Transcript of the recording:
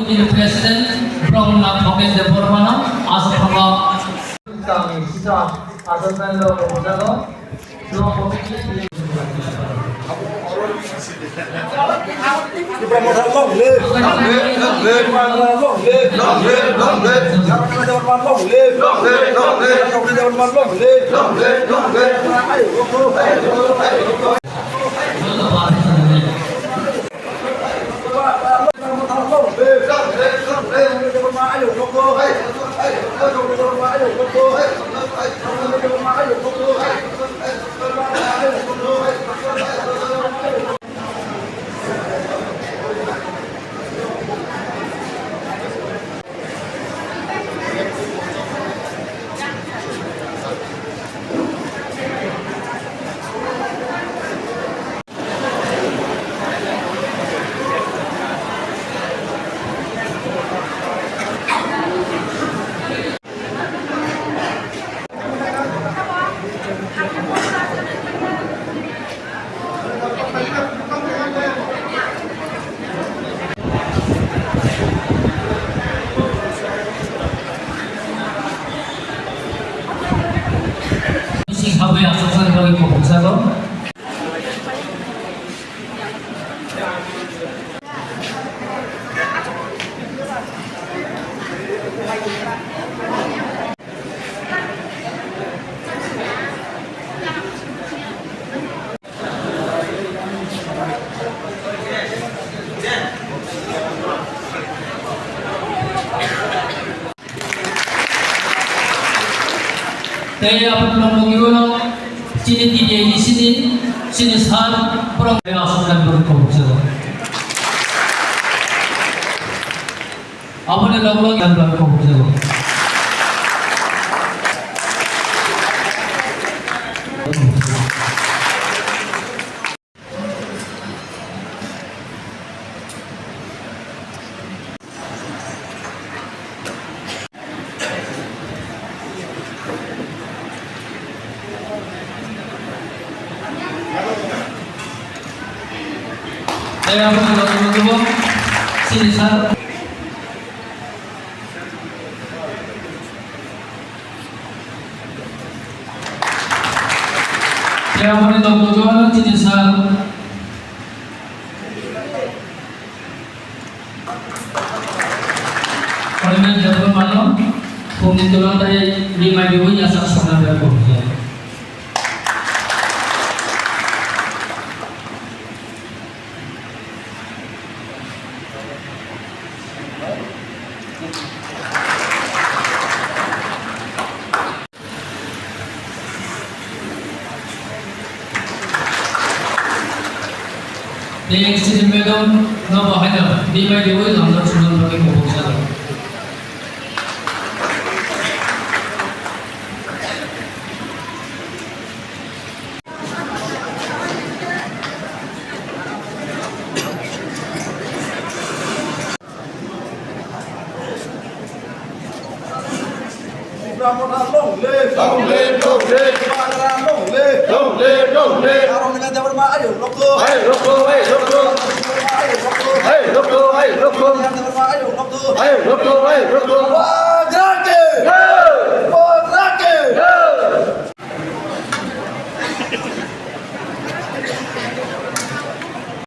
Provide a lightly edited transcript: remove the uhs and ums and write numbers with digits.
President from Pokemon Department Asapanga. kami sisa asal lo berjalan dua komisi 하부의 앞서서 있고 봉사도 Kaya apa pulang mengiru sini di sini saat pulang langsung dan berkomunikasi. Apa ni lagu yang berkomunikasi? Saya akan mencoba sini saat. Saya akan mencoba sini saat. Parlimen jadwal malam, pembentukan dari 5.000 yang sangat berkomunikasi. Yang sini medam nama hanya di mana dia boleh anda sudah pakai mobil saja. Ayo,